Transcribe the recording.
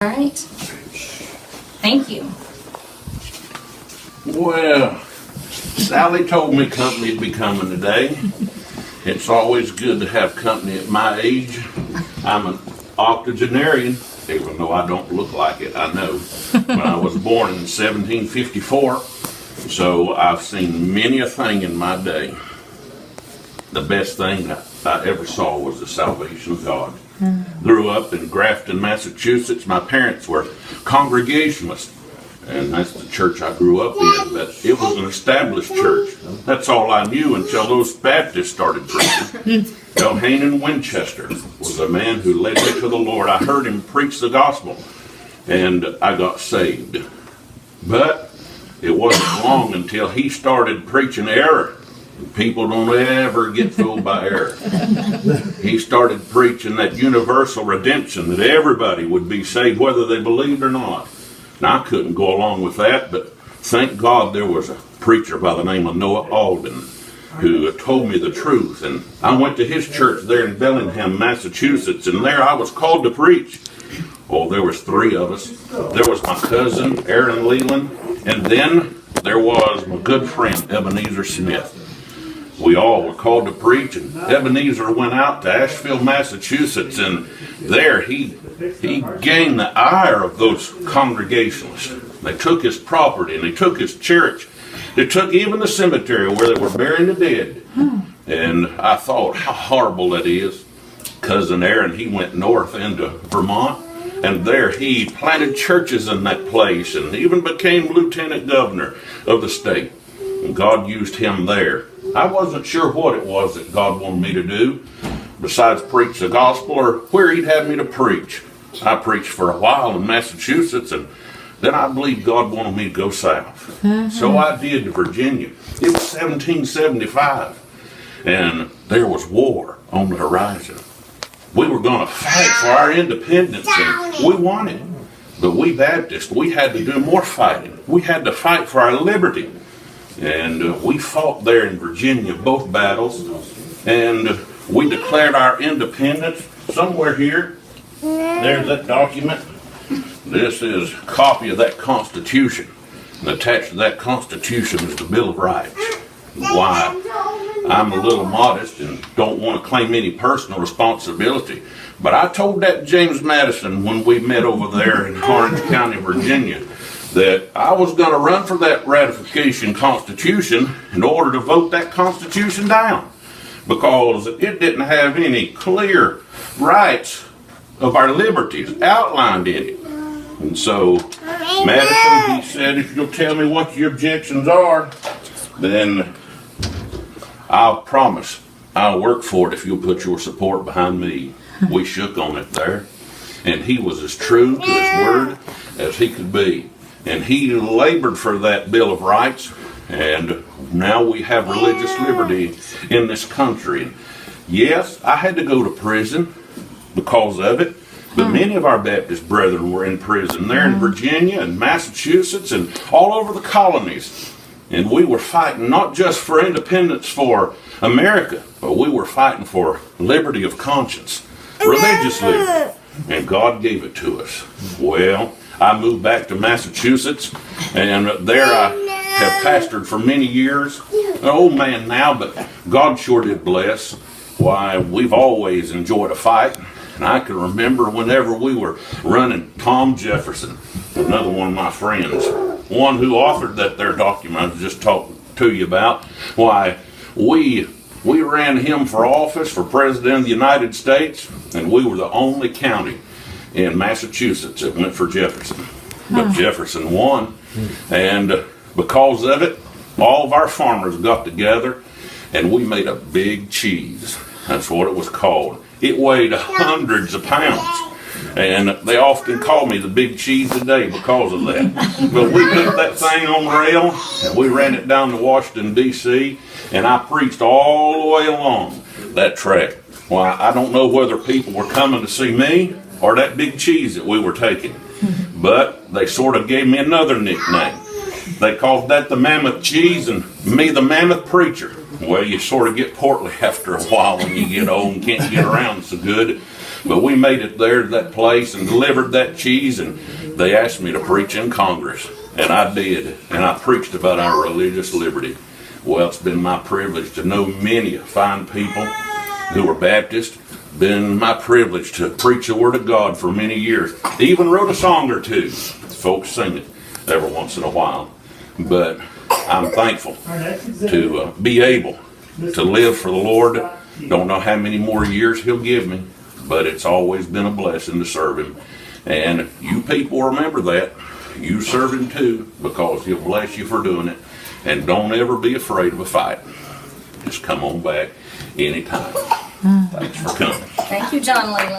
All right. Thank you. Well, Sally told me company'd be coming today. It's always good to have company at my age. I'm an octogenarian, even though I don't look like it, I know. When I was born in 1754, so I've seen many a thing in my day. The best thing that I ever saw was the salvation of God. Grew up in Grafton, Massachusetts. My parents were Congregationalists, and that's the church I grew up in. But it was an established church. That's all I knew until those Baptists started preaching. Elhanan Winchester was a man who led me to the Lord. I heard him preach the gospel, and I got saved. But it wasn't long until he started preaching error. People don't ever get fooled by error. He started preaching that universal redemption, that everybody would be saved whether they believed or not. And I couldn't go along with that, but thank God there was a preacher by the name of Noah Alden who told me the truth. And I went to his church there in Bellingham, Massachusetts, and there I was called to preach. Oh, there was 3 of us. There was my cousin, Aaron Leland, and then there was my good friend, Ebenezer Smith. We all were called to preach, and Ebenezer went out to Asheville, Massachusetts, and there he gained the ire of those Congregationalists. They took his property, and they took his church. They took even the cemetery where they were burying the dead. And I thought, how horrible that is. Cousin Aaron, he went north into Vermont, and there he planted churches in that place, and even became lieutenant governor of the state. And God used him there. I wasn't sure what it was that God wanted me to do, besides preach the gospel or where he'd have me to preach. I preached for a while in Massachusetts, and then I believed God wanted me to go south. So I did to Virginia. It was 1775, and there was war on the horizon. We were going to fight for our independence, and we won it. But we Baptists, we had to do more fighting. We had to fight for our liberty. And we fought there in Virginia, both battles, and we declared our independence somewhere here. There's that document. This is a copy of that Constitution. And attached to that Constitution is the Bill of Rights. Why, I'm a little modest and don't want to claim any personal responsibility, but I told that James Madison when we met over there in Orange County, Virginia, that I was going to run for that ratification Constitution in order to vote that Constitution down, because it didn't have any clear rights of our liberties outlined in it. And so Madison, he said, if you'll tell me what your objections are, then I'll promise I'll work for it if you'll put your support behind me. We shook on it there, and he was as true to his word as he could be. And he labored for that Bill of Rights, and now we have religious liberty in this country. Yes, I had to go to prison because of it, but many of our Baptist brethren were in prison there in Virginia and Massachusetts and all over the colonies. And we were fighting not just for independence for America, but we were fighting for liberty of conscience, religious liberty. And God gave it to us. Well, I moved back to Massachusetts, and there I have pastored for many years. An old man now, but God sure did bless. Why, we've always enjoyed a fight. And I can remember whenever we were running Tom Jefferson, another one of my friends, one who authored that there document I was just talking to you about. Why, we ran him for office for President of the United States, and we were the only county in Massachusetts that went for Jefferson. But Jefferson won, and because of it, all of our farmers got together, and we made a big cheese. That's what it was called. It weighed hundreds of pounds, and they often call me the big cheese today because of that. But we put that thing on rail, and we ran it down to Washington, D.C., and I preached all the way along that track. Why, I don't know whether people were coming to see me or that big cheese that we were taking, but they sort of gave me another nickname. They called that the Mammoth Cheese and me the Mammoth Preacher. Well, you sort of get portly after a while when you get old and can't get around so good. But we made it there to that place and delivered that cheese, and they asked me to preach in Congress. And I did. And I preached about our religious liberty. Well, it's been my privilege to know many fine people who are Baptist. Been my privilege to preach the Word of God for many years. Even wrote a song or two. Folks sing it every once in a while. But I'm thankful to be able to live for the Lord. Don't know how many more years He'll give me, but it's always been a blessing to serve Him. And you people remember that. You serve Him too, because He'll bless you for doing it. And don't ever be afraid of a fight. Just come on back anytime. Thanks for coming. Thank you, John Leland.